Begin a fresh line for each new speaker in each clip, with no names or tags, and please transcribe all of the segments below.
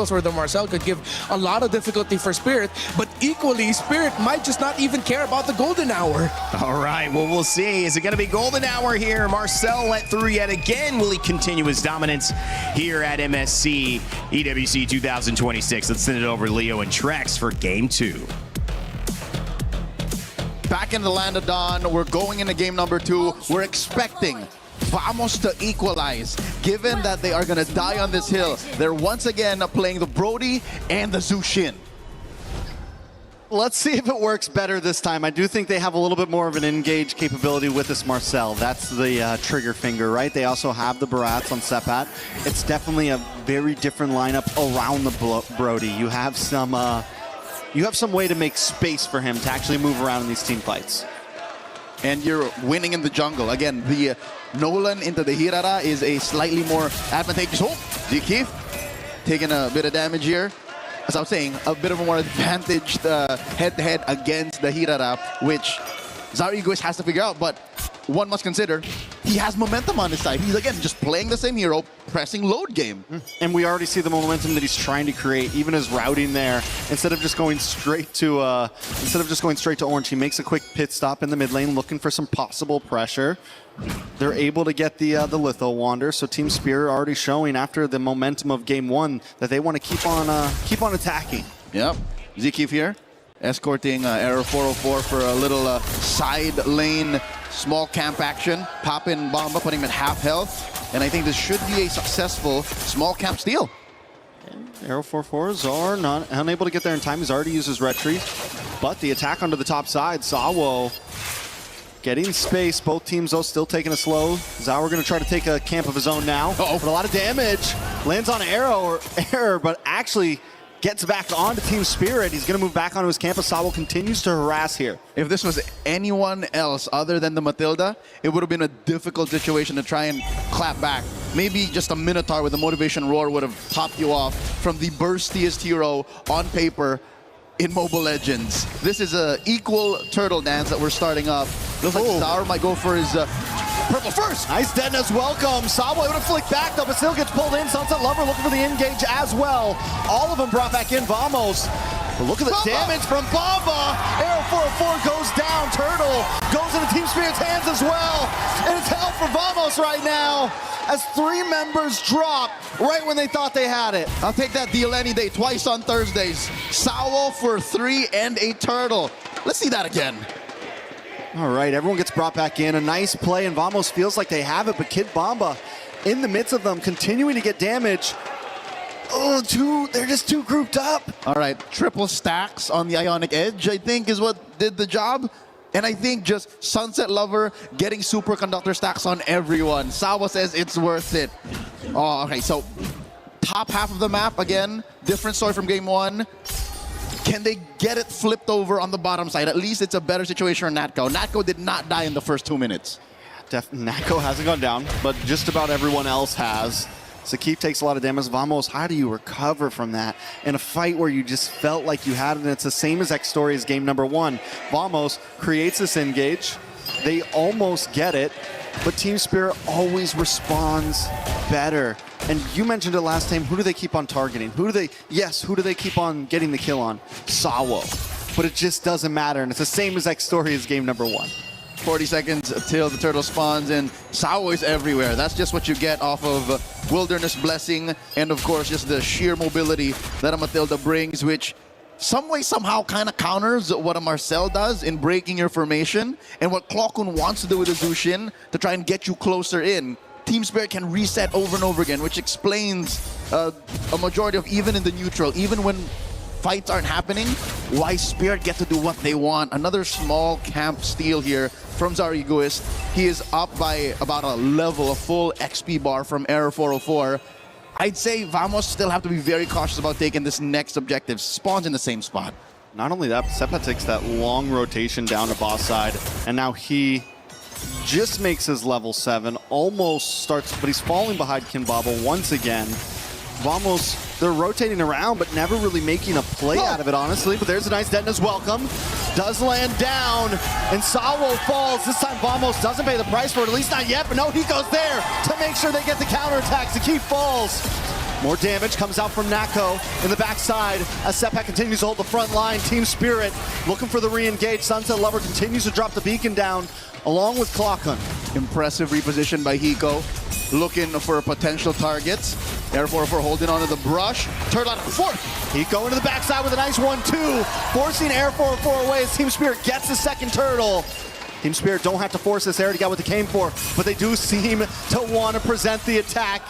angles where the Marcel could give a lot of difficulty for Spirit, but equally, Spirit might just not even care about the golden hour.
All right, well, we'll see. Is it going to be golden hour here? Marcel let through yet again. Will he continue his dominance here at MSC EWC 2026? Let's send it over to Leo and Trex for game 2.
Back in the land of Dawn, we're going into game number 2. We're expecting Vamos to equalize, given that they are going to die on this hill. They're once again playing the Brody and the Zushin.
Let's see if it works better this time. I do think they have a little bit more of an engage capability with this Marcel. That's the trigger finger, right? They also have the Barats on Sepat. It's definitely a very different lineup around the Brody. You have some way to make space for him to actually move around in these team fights.
And you're winning in the jungle. Again, the Nolan into the Hirara is a slightly more advantageous. Oh, Zikif taking a bit of damage here. As I was saying, a bit of a more advantaged head-to-head against the Hirara, which Zarigos has to figure out. But one must consider, he has momentum on his side. He's, again, just playing the same hero, pressing load game.
And we already see the momentum that he's trying to create, even his routing there. Instead of just going straight to orange, he makes a quick pit stop in the mid lane, looking for some possible pressure. They're able to get the Litho Wander, so Team Spirit already showing after the momentum of game 1 that they want to keep on attacking.
Yep, Zikif here, escorting Error 404 for a little side lane small camp action. Popping Bomba, putting him at half health, and I think this should be a successful small camp steal.
Arrow 4/4s are unable to get there in time. He's already used his retreat, but the attack onto the top side, Sawo getting space. Both teams, though, still taking it slow. Zauer going to try to take a camp of his own now. But a lot of damage. Lands on Error, but actually gets back onto Team Spirit. He's going to move back onto his camp. Sawo continues to harass here.
If this was anyone else other than the Matilda, it would have been a difficult situation to try and clap back. Maybe just a Minotaur with a motivation roar would have topped you off from the burstiest hero on paper in Mobile Legends. This is an equal turtle dance that we're starting up. Looks like Zauer might go for his purple first.
Nice deadness welcome. Sawo able to flick back though, but still gets pulled in. Sunset Lover looking for the engage as well. All of them brought back in. Vamos. But look at the damage from Bomba. Arrow 404 goes down. Turtle goes into Team Spirit's hands as well. And it's hell for Vamos right now as 3 members drop right when they thought they had it.
I'll take that deal any day, twice on Thursdays. Sawo for 3 and a turtle. Let's see that again.
All right, everyone gets brought back in. A nice play, and Vamos feels like they have it, but Kid Bomba in the midst of them, continuing to get damage. Oh, they're just too grouped up.
All right, triple stacks on the Ionic Edge, I think, is what did the job. And I think just Sunset Lover getting superconductor stacks on everyone. Sawa says it's worth it. Oh, okay, so top half of the map, again, different story from game 1. Can they get it flipped over on the bottom side? At least it's a better situation for Natko. Natko did not die in the first 2 minutes.
Natko hasn't gone down, but just about everyone else has. Sakif takes a lot of damage. Vamos, how do you recover from that in a fight where you just felt like you had it? And it's the same exact story as game number 1. Vamos creates this engage. They almost get it, but Team Spirit always responds better. And you mentioned it last time, who do they keep on targeting? Who do they keep on getting the kill on? Sawo. But it just doesn't matter, and it's the same exact story as game number 1.
40 seconds till the turtle spawns, and Sawo is everywhere. That's just what you get off of Wilderness Blessing, and of course, just the sheer mobility that a Matilda brings, which some way, somehow kind of counters what a Marcel does in breaking your formation, and what Klokun wants to do with the Zushin to try and get you closer in. Team Spirit can reset over and over again, which explains a majority of, even in the neutral, even when fights aren't happening, why Spirit get to do what they want. Another small camp steal here from Zariguist. He is up by about a level, a full XP bar from Error 404. I'd say Vamos still have to be very cautious about taking this next objective. Spawns in the same spot.
Not only that, but Sepa takes that long rotation down to boss side, and now he just makes his level 7, almost starts, but he's falling behind Kinbaba once again. Vamos, they're rotating around, but never really making a play out of it, honestly. But there's a nice Detona's welcome. Does land down, and Sawo falls. This time Vamos doesn't pay the price for it, at least not yet, but no, he goes there to make sure they get the counterattack. Sakif falls. More damage comes out from Nako in the backside as Sepak continues to hold the front line. Team Spirit looking for the re-engage. Sunset Lover continues to drop the beacon down along with Clock Hunt.
Impressive reposition by Hiko, looking for potential targets. Air 404 holding onto the brush. Turtle out of the fourth.
Hiko into the backside with a nice 1-2, forcing Air 404 away as Team Spirit gets the second turtle. Team Spirit don't have to force this air to get what they came for, but they do seem to want to present the attack.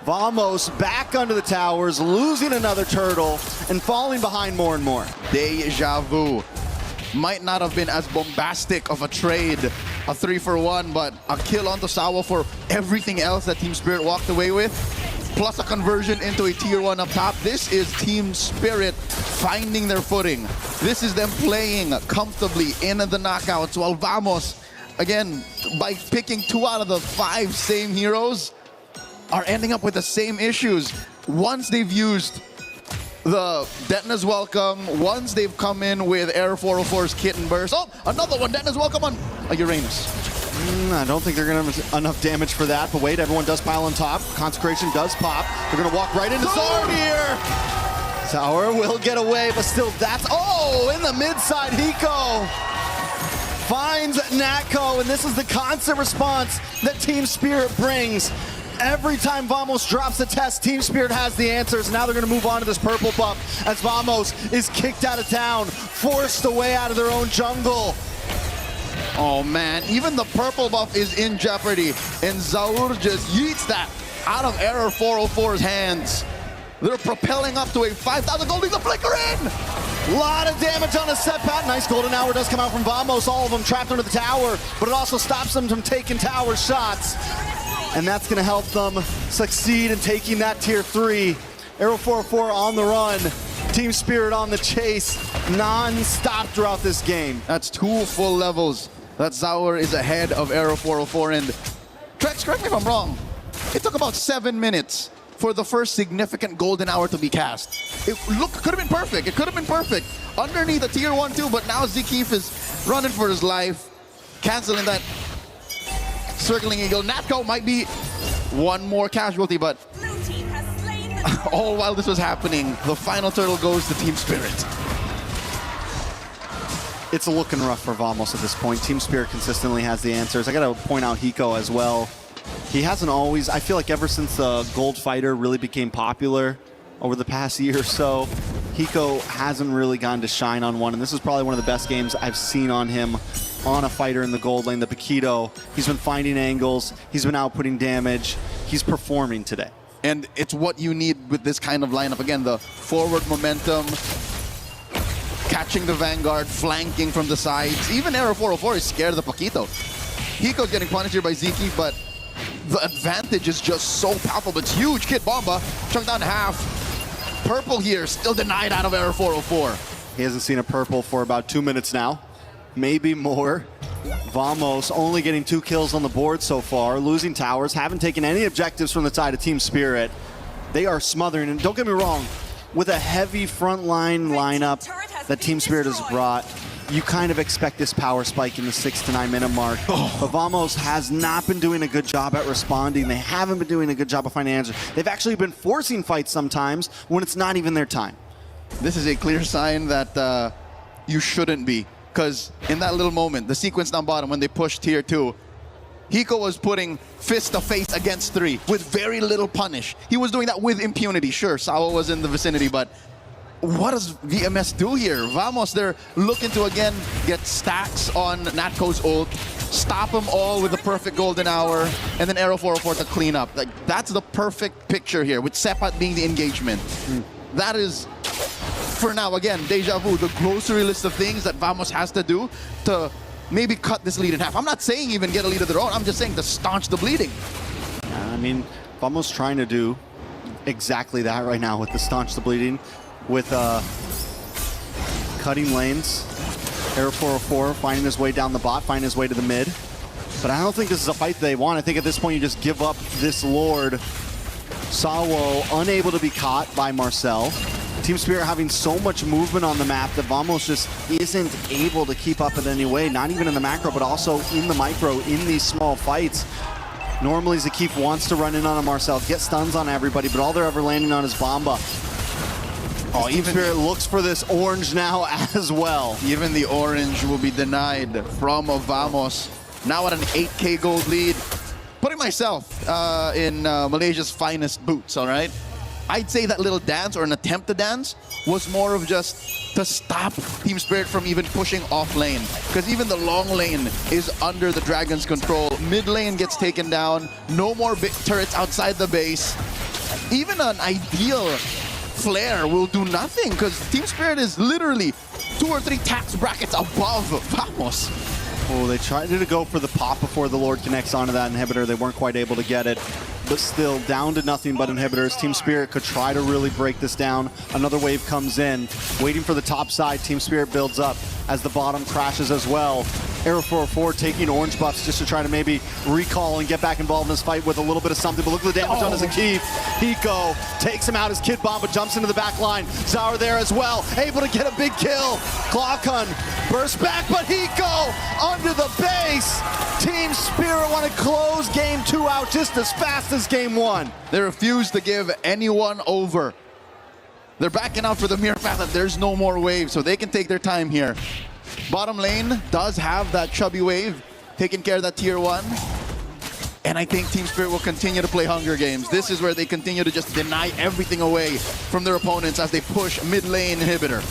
Vamos back under the towers, losing another turtle and falling behind more and more.
Deja vu. Might not have been as bombastic of a trade, a 3-for-1, but a kill onto Sawa for everything else that Team Spirit walked away with, plus a conversion into a tier 1 up top. This is Team Spirit finding their footing. This is them playing comfortably in the knockouts, while Vamos, again, by picking 2 out of the 5 same heroes, are ending up with the same issues. Once they've used the Detna's Welcome, once they've come in with Air 404's Kitten Burst. Oh, another one, Detna's Welcome on a Uranus.
I don't think they're going to have enough damage for that, but wait, everyone does pile on top. Consecration does pop. They're going to walk right into Zard here. Tower will get away, but still that's, oh, in the mid-side, Hiko finds Nako, and this is the constant response that Team Spirit brings. Every time Vamos drops a test, Team Spirit has the answers. Now they're going to move on to this purple buff as Vamos is kicked out of town, forced away out of their own jungle.
Oh man, even the purple buff is in jeopardy, and Zaur just yeets that out of Error 404's hands. They're propelling up to a 5,000 gold. The flicker in!
A lot of damage on a setback. Nice golden hour does come out from Vamos. All of them trapped under the tower, but it also stops them from taking tower shots. And that's going to help them succeed in taking that tier 3. Arrow 404 on the run. Team Spirit on the chase non-stop throughout this game.
That's 2 full levels. That Zaur is ahead of Arrow 404. And Trex, correct me if I'm wrong, it took about 7 minutes for the first significant golden hour to be cast. It could have been perfect. It could have been perfect. Underneath the tier 1 too, but now Zkeef is running for his life, canceling that circling eagle. Natko might be one more casualty, but all while this was happening, the final turtle goes to Team Spirit.
It's looking rough for Vamos at this point. Team Spirit consistently has the answers. I got to point out Hiko as well. He hasn't always, I feel like ever since the Gold Fighter really became popular over the past year or so, Hiko hasn't really gotten to shine on one, and this is probably one of the best games I've seen on him on a fighter in the gold lane, the Paquito. He's been finding angles, he's been outputting damage, he's performing today.
And it's what you need with this kind of lineup. Again, the forward momentum, catching the Vanguard, flanking from the sides. Even Arrow 404 is scared of the Paquito. Hiko's getting punished here by Zkeef, but the advantage is just so palpable. It's huge. Kid Bomba, chunked down half. Purple here, still denied out of Arrow 404.
He hasn't seen a purple for about 2 minutes now, maybe more. Vamos only getting 2 kills on the board so far, losing towers, haven't taken any objectives from the side of Team Spirit. They are smothering, and don't get me wrong, with a heavy frontline lineup that Team Spirit has brought, you kind of expect this power spike in the 6 to 9 minute mark. But Vamos has not been doing a good job at responding. They haven't been doing a good job of finding answers. They've actually been forcing fights sometimes when it's not even their time.
This is a clear sign that you shouldn't be. Because in that little moment, the sequence down bottom, when they pushed tier 2, Hiko was putting fist to face against 3 with very little punish. He was doing that with impunity. Sure, Sawa was in the vicinity, but what does VMS do here? Vamos, they're looking to again get stacks on Natko's ult, stop them all with the perfect golden hour, and then Arrow 404 to clean up. Like, that's the perfect picture here, with Sepat being the engagement. That is, for now, again, deja vu, the grocery list of things that Vamos has to do to maybe cut this lead in half. I'm not saying even get a lead of their own, I'm just saying to staunch the bleeding.
I mean, Vamos trying to do exactly that right now with the staunch the bleeding, with cutting lanes. Air 404 finding his way down the bot, finding his way to the mid. But I don't think this is a fight they want. I think at this point you just give up this Lord. Sawo unable to be caught by Marcel. Team Spirit having so much movement on the map that Vamos just isn't able to keep up in any way, not even in the macro, but also in the micro, in these small fights. Normally, Zakif wants to run in on a Marcel, get stuns on everybody, but all they're ever landing on is Bomba. Oh, Team Spirit looks for this orange now as well.
Even the orange will be denied from Vamos. Now at an 8K gold lead. Putting myself in Malaysia's finest boots, all right? I'd say that little dance, or an attempt to dance, was more of just to stop Team Spirit from even pushing off lane. Because even the long lane is under the Dragon's control. Mid lane gets taken down. No more big turrets outside the base. Even an ideal flare will do nothing, because Team Spirit is literally 2 or 3 tax brackets above Vamos.
Oh, they tried to go for the pop before the Lord connects onto that inhibitor. They weren't quite able to get it, but still down to nothing but inhibitors. Team Spirit could try to really break this down. Another wave comes in, waiting for the top side. Team Spirit builds up as the bottom crashes as well. Arrow 404 taking orange buffs just to try to maybe recall and get back involved in this fight with a little bit of something. But look at the damage on his Zakif. Hiko takes him out as Kid Bomba jumps into the back line. Zaur there as well, able to get a big kill. Clawcun bursts back, but Hiko under the base. Team Spirit want to close game 2 out just as fast as game 1.
They refuse to give anyone over. They're backing out for the mere fact that there's no more wave, so they can take their time here. Bottom lane does have that chubby wave, taking care of that tier 1. And I think Team Spirit will continue to play Hunger Games. This is where they continue to just deny everything away from their opponents as they push mid lane inhibitor.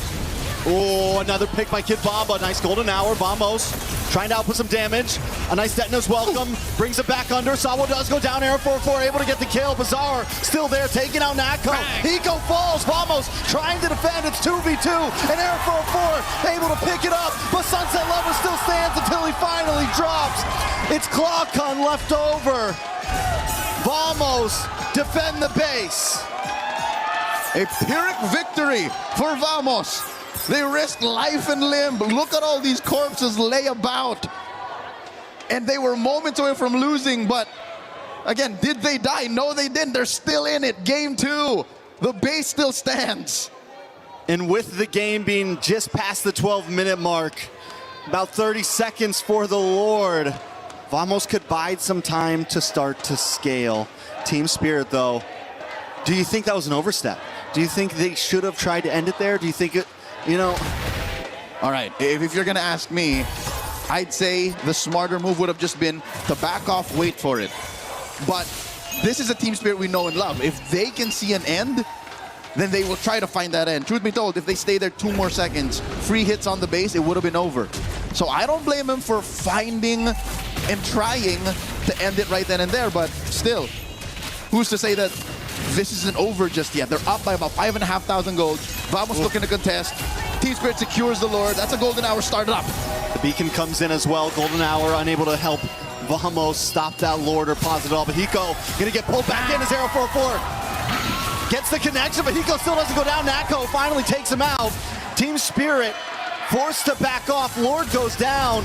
Oh, another pick by Kid Bomba. Nice golden hour. Vamos trying to output some damage. A nice Detona's welcome. Brings it back under. Sawo does go down. Arrow 404 able to get the kill. Bazaar still there, taking out Nako. Hiko falls. Vamos trying to defend. It's 2v2. And Arrow 404 able to pick it up. But Sunset Lover still stands until he finally drops. It's Clawcun left over. Vamos defend the base.
A Pyrrhic victory for Vamos. They risked life and limb. Look at all these corpses lay about. And they were moments away from losing, but again, did they die? No, they didn't. They're still in it. Game 2. The base still stands.
And with the game being just past the 12-minute mark, about 30 seconds for the Lord, Vamos could bide some time to start to scale. Team Spirit, though, do you think that was an overstep? Do you think they should have tried to end it there? Do you think it, you know?
All right, if you're gonna ask me, I'd say the smarter move would have just been to back off, wait for it. But this is a Team Spirit we know and love. If they can see an end, then they will try to find that end. Truth be told, if they stay there 2 more seconds, free hits on the base, it would have been over. So I don't blame him for finding and trying to end it right then and there, but still, who's to say that this isn't over just yet? They're up by about 5,500 gold. Vamos looking to contest. Team Spirit secures the Lord. That's a golden hour started up.
The beacon comes in as well. Golden hour unable to help Vamos stop that Lord or pause it all. But Hiko gonna get pulled back in as Arrow 404. Gets the connection, but Hiko still doesn't go down. Nako finally takes him out. Team Spirit forced to back off. Lord goes down.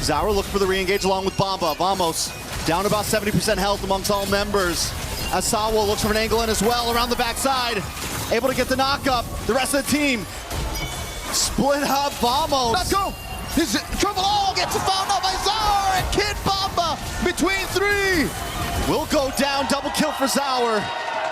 Zaur looked for the re-engage along with Bomba. Vamos down about 70% health amongst all members. Asawa looks for an angle in as well around the backside. Able to get the knock-up. The rest of the team split up. Vamos.
Let's go. His triple all gets found out by Zaur, and Kid Bomba between 3.
Will go down. Double kill for Zaur.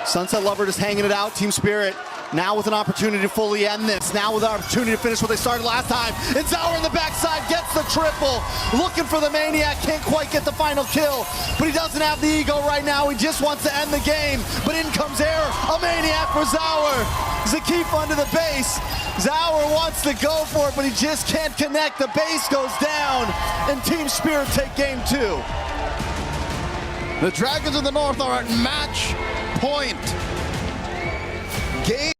Sunset Lover just hanging it out. Team Spirit now with an opportunity to fully end this. Now with an opportunity to finish what they started last time. And Zaur in the backside gets the triple. Looking for the Maniac. Can't quite get the final kill. But he doesn't have the ego right now. He just wants to end the game. But in comes Air. A Maniac for Zaur. Zakif under the base. Zaur wants to go for it, but he just can't connect. The base goes down. And Team Spirit take game 2.
The Dragons of the North are at match point. Game